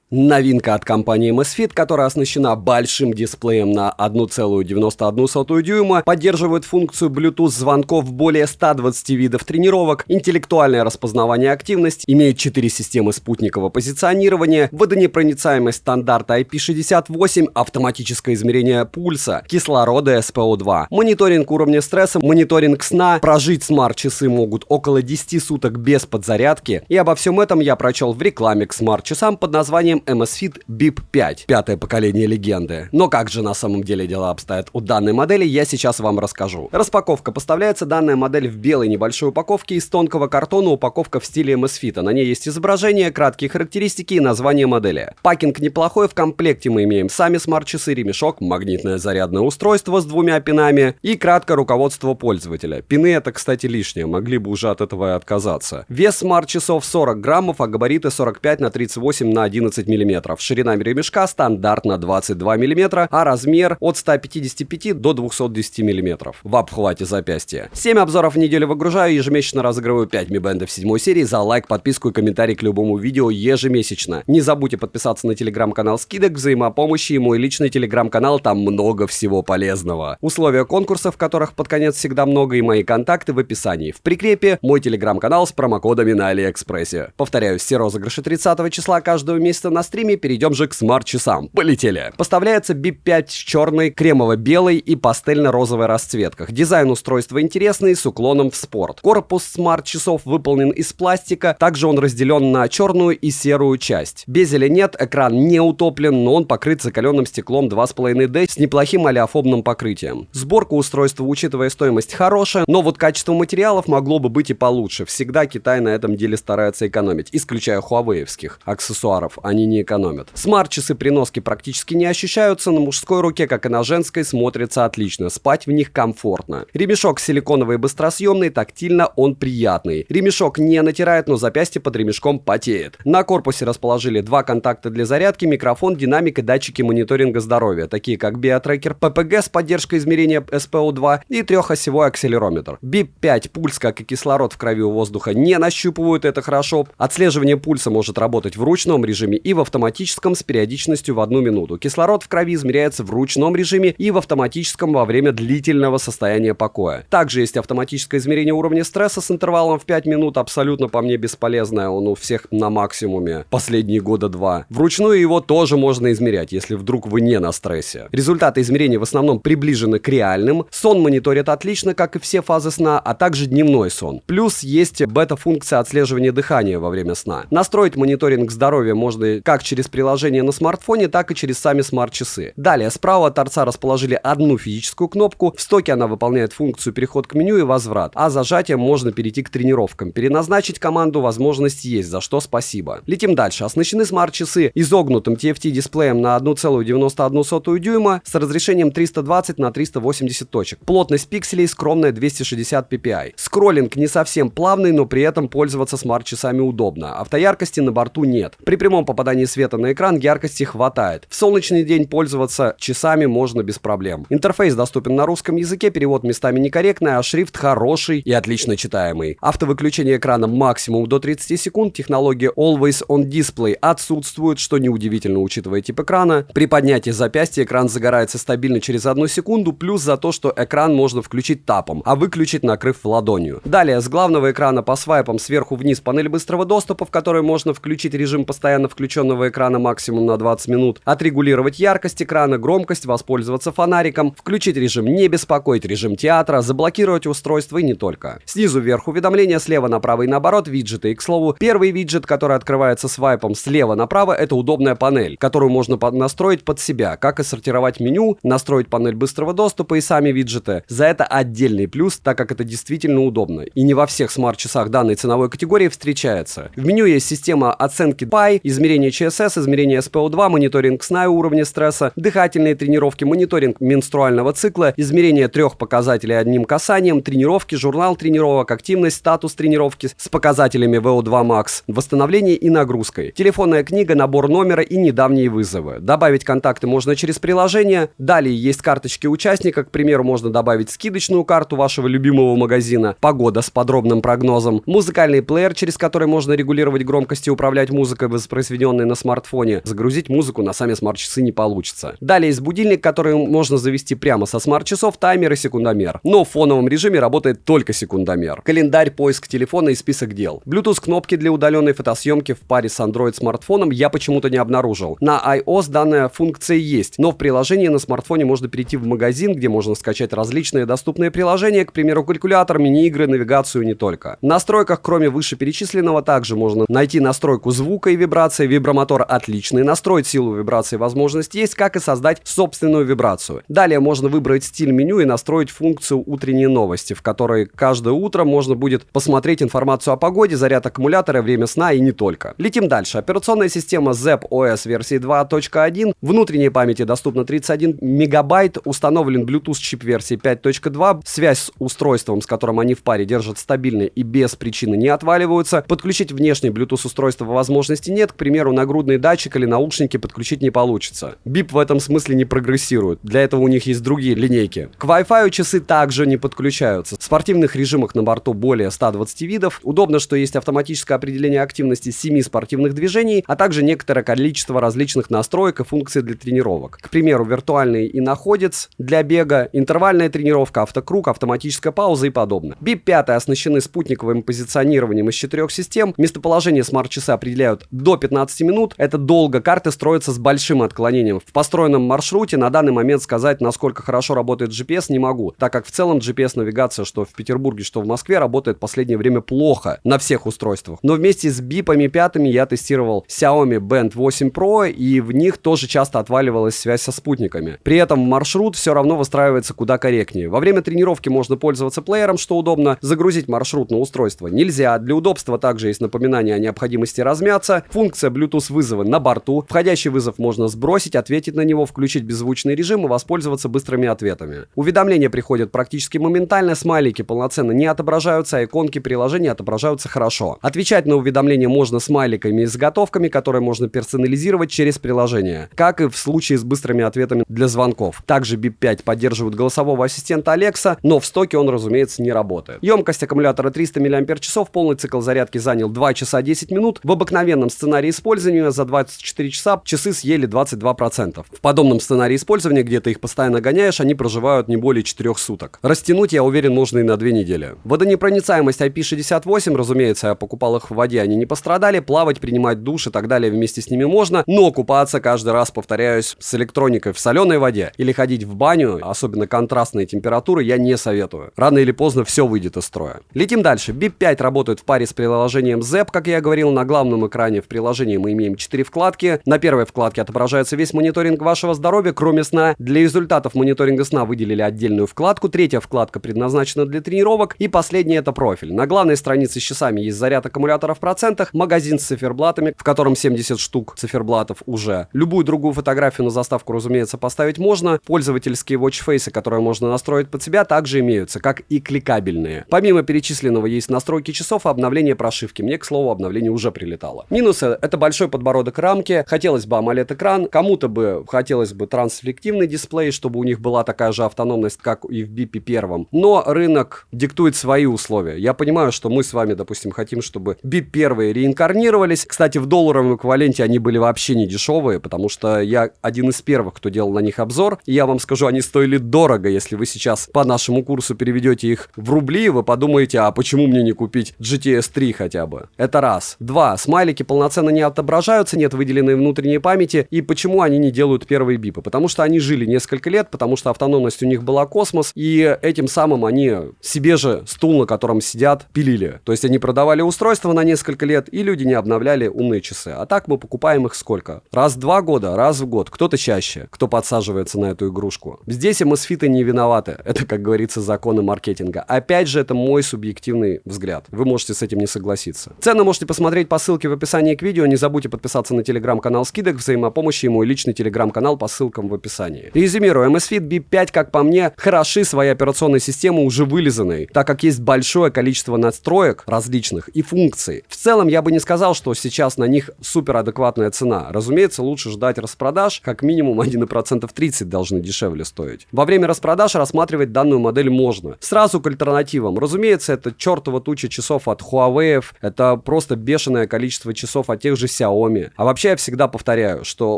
Новинка от компании Amazfit, которая оснащена большим дисплеем на 1,91 дюйма, поддерживает функцию Bluetooth звонков в более 120 видов тренировок, интеллектуальное распознавание активности, имеет 4 системы спутникового позиционирования, водонепроницаемость стандарта IP68, автоматическое измерение пульса, кислорода SPO2, мониторинг уровня стресса, мониторинг сна, прожить смарт-часы могут около 10 суток без подзарядки, и обо всем этом я прочел в рекламе к смарт-часам под названием Amazfit Bip 5, пятое поколение легенды. Но как же на самом деле дела обстоят у данной модели, я сейчас вам расскажу. Распаковка. Поставляется данная модель в белой небольшой упаковке из тонкого картона, упаковка в стиле Amazfit. На ней есть изображение, краткие характеристики и название модели. Пакинг неплохой, в комплекте мы имеем сами смарт-часы, ремешок, магнитное зарядное устройство с 2 пинами и краткое руководство пользователя. Пины это, кстати, лишнее, могли бы уже от этого и отказаться. Вес смарт-часов 40 граммов, а габариты 45 на 38 на 11 мм. Ширина ремешка стандартно 22 мм, а размер от 155 до 210 мм в обхвате запястья. 7 обзоров в неделю выгружаю, ежемесячно разыгрываю 5 Mi Band 7 серии за лайк, подписку и комментарий к любому видео ежемесячно. Не забудьте подписаться на телеграм-канал скидок, взаимопомощи и мой личный телеграм-канал, там много всего полезного. Условия конкурсов, которых под конец всегда много, и мои контакты в описании. В прикрепе мой телеграм-канал с промокодами на Алиэкспрессе. Повторяю, все розыгрыши 30 числа каждого месяца на стриме. Перейдем же к смарт-часам. Полетели! Поставляется Bip 5 с черной, кремово-белой и пастельно-розовой расцветках. Дизайн устройства интересный, с уклоном в спорт. Корпус смарт-часов выполнен из пластика, также он разделен на черную и серую часть. Безеля нет, экран не утоплен, но он покрыт закаленным стеклом 2,5D с неплохим олеофобным покрытием. Сборка устройства, учитывая стоимость, хорошая, но вот качество материалов могло бы быть и получше. Всегда Китай на этом деле старается экономить, исключая хуавеевских аксессуаров, они не экономят. Смарт-часы при носке практически не ощущаются, на мужской руке, как и на женской, смотрятся отлично, спать в них комфортно. Ремешок силиконовый и быстросъемный, тактильно он приятный. Ремешок не натирает, но запястье под ремешком потеет. На корпусе расположили 2 контакта для зарядки, микрофон, динамик и датчики мониторинга здоровья, такие как биотрекер, ППГ с поддержкой измерения SPO2 и 3-осевой акселерометр. Bip 5 пульс, как и кислород в крови у воздуха, не нащупывают, это хорошо. Отслеживание пульса может работать в ручном режиме и в автоматическом с периодичностью в 1 минуту. Кислород в крови измеряется в ручном режиме и в автоматическом во время длительного состояния покоя. Также есть автоматическое измерение уровня стресса с интервалом в 5 минут, абсолютно по мне бесполезное, он у всех на максимуме последние года 2. Вручную его тоже можно измерять, если вдруг вы не на стрессе. Результаты измерений в основном приближены к реальным, сон мониторит отлично, как и все фазы сна, а также дневной сон. Плюс есть бета-функция отслеживания дыхания во время сна. Настроить мониторинг здоровья можно как через приложение на смартфоне, так и через сами смарт-часы. Далее, справа от торца расположили одну физическую кнопку. В стоке она выполняет функцию переход к меню и возврат, а зажатием можно перейти к тренировкам. Переназначить команду возможность есть, за что спасибо. Летим дальше. Оснащены смарт-часы изогнутым TFT-дисплеем на 1,91 дюйма с разрешением 320 на 380 точек. Плотность пикселей скромная 260 ppi. Скроллинг не совсем плавный, но при этом пользоваться смарт-часами удобно. Автояркости на борту нет. При прямом попадании света на экран яркости хватает. В солнечный день пользоваться часами можно без проблем. Интерфейс доступен на русском языке, перевод местами некорректный, а шрифт хороший и отлично читаемый. Автовыключение экрана максимум до 30 секунд, технология Always On Display отсутствует, что неудивительно, учитывая тип экрана. При поднятии запястья экран загорается стабильно через 1 секунду, плюс за то, что экран можно включить тапом, а выключить, накрыв ладонью. Далее, с главного экрана по свайпам сверху вниз панель быстрого доступа, в которой можно включить режим постоянно включенного экрана максимум на 20 минут, отрегулировать яркость экрана, громкость, воспользоваться фонариком, включить режим «Не беспокоить», режим театра, заблокировать устройство и не только. Снизу вверх уведомления, слева направо и наоборот виджеты. И, к слову, первый виджет, который открывается свайпом слева направо, это удобная панель, которую можно настроить под себя, как и сортировать меню, настроить панель быстрого доступа и сами виджеты. За это отдельный плюс, так как это действительно удобно. И не во всех смарт-часах данной ценовой категории встречается. В меню есть система оценки PAI, измерение ЧСС, измерение SPO2, мониторинг сна и уровня стресса, дыхательные тренировки, мониторинг менструального цикла, измерение 3 показателей одним касанием, тренировки, журнал тренировок, активность, статус тренировки с показателями VO2 Max, восстановление и нагрузкой, телефонная книга, набор номера и недавние вызовы. Добавить контакты можно через приложение. Далее есть карточки участника, к примеру, можно добавить скидочную карту вашего любимого магазина, погода с подробным прогнозом, музыкальный плеер, через который можно регулировать громкость и управлять музыкой, воспроизведенной данные на смартфоне, загрузить музыку на сами смарт-часы не получится. Далее есть будильник, который можно завести прямо со смарт-часов, таймер и секундомер. Но в фоновом режиме работает только секундомер. Календарь, поиск телефона и список дел. Bluetooth-кнопки для удаленной фотосъемки в паре с Android-смартфоном я почему-то не обнаружил. На iOS данная функция есть, но в приложении на смартфоне можно перейти в магазин, где можно скачать различные доступные приложения, к примеру, калькулятор, мини-игры, навигацию и не только. В настройках, кроме вышеперечисленного, также можно найти настройку звука и вибрации. Вибромотор отличный, настроить силу вибрации возможность есть, как и создать собственную вибрацию. Далее можно выбрать стиль меню и настроить функцию утренние новости, в которой каждое утро можно будет посмотреть информацию о погоде, заряд аккумулятора, время сна и не только. Летим дальше. Операционная система Zepp OS версии 2.1. Внутренней памяти доступно 31 мегабайт. Установлен Bluetooth чип версии 5.2. Связь с устройством, с которым они в паре, держат стабильно и без причины не отваливаются. Подключить внешнее Bluetooth устройство возможности нет. К примеру, нагрудный датчик или наушники подключить не получится. BIP в этом смысле не прогрессирует. Для этого у них есть другие линейки. К Wi-Fi часы также не подключаются. В спортивных режимах на борту более 120 видов. Удобно, что есть автоматическое определение активности 7 спортивных движений, а также некоторое количество различных настроек и функций для тренировок. К примеру, виртуальный иноходец для бега, интервальная тренировка, автокруг, автоматическая пауза и подобное. BIP 5 оснащены спутниковым позиционированием из 4 систем. Местоположение смарт-часы определяют до 15 минут. Это долго. Карты строятся с большим отклонением. В построенном маршруте на данный момент сказать, насколько хорошо работает GPS, не могу, так как в целом GPS-навигация, что в Петербурге, что в Москве, работает в последнее время плохо на всех устройствах. Но вместе с BIP-ами 5 я тестировал Xiaomi Band 8 Pro, и в них тоже часто отваливалась связь со спутниками. При этом маршрут все равно выстраивается куда корректнее. Во время тренировки можно пользоваться плеером, что удобно. Загрузить маршрут на устройство нельзя. Для удобства также есть напоминание о необходимости размяться. Функция Bluetooth вызова на борту. Входящий вызов можно сбросить, ответить на него, включить беззвучный режим и воспользоваться быстрыми ответами. Уведомления приходят практически моментально, смайлики полноценно не отображаются, а иконки приложения отображаются хорошо. Отвечать на уведомления можно смайликами и заготовками, которые можно персонализировать через приложение, как и в случае с быстрыми ответами для звонков. Также BIP 5 поддерживает голосового ассистента Alexa, но в стоке он, разумеется, не работает. Емкость аккумулятора 300 мАч, полный цикл зарядки занял 2 часа 10 минут. В обыкновенном сценарии использования за 24 часа часы съели 22%. В подобном сценарии использования, где ты их постоянно гоняешь, они проживают не более 4 суток. Растянуть, я уверен, можно и на 2 недели. Водонепроницаемость IP68, разумеется, я покупал их в воде, они не пострадали. Плавать, принимать душ и так далее вместе с ними можно, но купаться каждый раз, повторяюсь, с электроникой в соленой воде или ходить в баню, особенно контрастные температуры, я не советую. Рано или поздно все выйдет из строя. Летим дальше. BIP 5 работает в паре с приложением Zepp, как я говорил. На главном экране в приложении мы имеем 4 вкладки. На первой вкладке отображается весь мониторинг вашего здоровья, кроме сна. Для результатов мониторинга сна выделили отдельную вкладку. Третья вкладка предназначена для тренировок. И последняя — это профиль. На главной странице с часами есть заряд аккумулятора в процентах, магазин с циферблатами, в котором 70 штук циферблатов уже. Любую другую фотографию на заставку, разумеется, поставить можно. Пользовательские watchface, которые можно настроить под себя, также имеются, как и кликабельные. Помимо перечисленного есть настройки часов и обновление прошивки. Мне, к слову, обновление уже прилетало. Минусы — это большой подбородок рамки. Хотелось бы AMOLED-экран. Кому-то бы хотелось бы трансрефлективный дисплей, чтобы у них была такая же автономность, как и в BIP 1. Но рынок диктует свои условия. Я понимаю, что мы с вами, допустим, хотим, чтобы BIP 1 реинкарнировались. Кстати, в долларовом эквиваленте они были вообще не дешевые, потому что я один из первых, кто делал на них обзор. И я вам скажу, они стоили дорого. Если вы сейчас по нашему курсу переведете их в рубли, вы подумаете, а почему мне не купить GTS 3 хотя бы? Это раз. Два. Смайлики полноценно не отображаются, нет выделенной внутренней памяти. И почему они не делают первые бипы? Потому что они жили несколько лет, потому что автономность у них была космос, и этим самым они себе же стул, на котором сидят, пилили. То есть они продавали устройство на несколько лет, и люди не обновляли умные часы. А так мы покупаем их сколько? Раз в 2 года, раз в год. Кто-то чаще, кто подсаживается на эту игрушку. Здесь MSFIT не виноваты. Это, как говорится, законы маркетинга. Опять же, это мой субъективный взгляд. Вы можете с этим не согласиться. Цены можете посмотреть по ссылке в описании к видео. Не забудьте подписаться на телеграм-канал скидок, взаимопомощи и мой личный телеграм-канал по ссылкам в описании. Резюмирую, MSFIT BIP 5, как по мне, хороши своей операционной системой уже вылизанной, так как есть большое количество настроек различных и функций. В целом, я бы не сказал, что сейчас на них суперадекватная цена. Разумеется, лучше ждать распродаж, как минимум они на процентов 30 должны дешевле стоить. Во время распродаж рассматривать данную модель можно. Сразу к альтернативам. Разумеется, это чертова туча часов от Huawei, это просто бешеное количество часов от тех же Xiaomi. Xiaomi. А вообще я всегда повторяю, что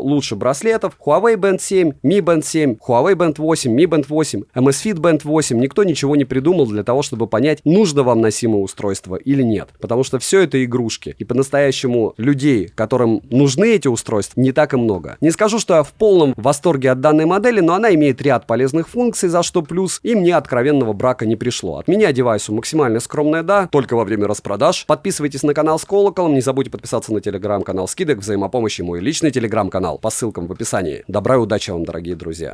лучше браслетов Huawei Band 7, Mi Band 7, Huawei Band 8, Mi Band 8, Amazfit Band 8. Никто ничего не придумал для того, чтобы понять, нужно вам носимое устройство или нет. Потому что все это игрушки. И по-настоящему людей, которым нужны эти устройства, не так и много. Не скажу, что я в полном восторге от данной модели, но она имеет ряд полезных функций, за что плюс, и мне откровенного брака не пришло. От меня девайсу максимально скромное да, только во время распродаж. Подписывайтесь на канал с колоколом, не забудьте подписаться на телеграм-канал скидок, взаимопомощи, мой личный телеграм-канал по ссылкам в описании. Добра и удачи вам, дорогие друзья.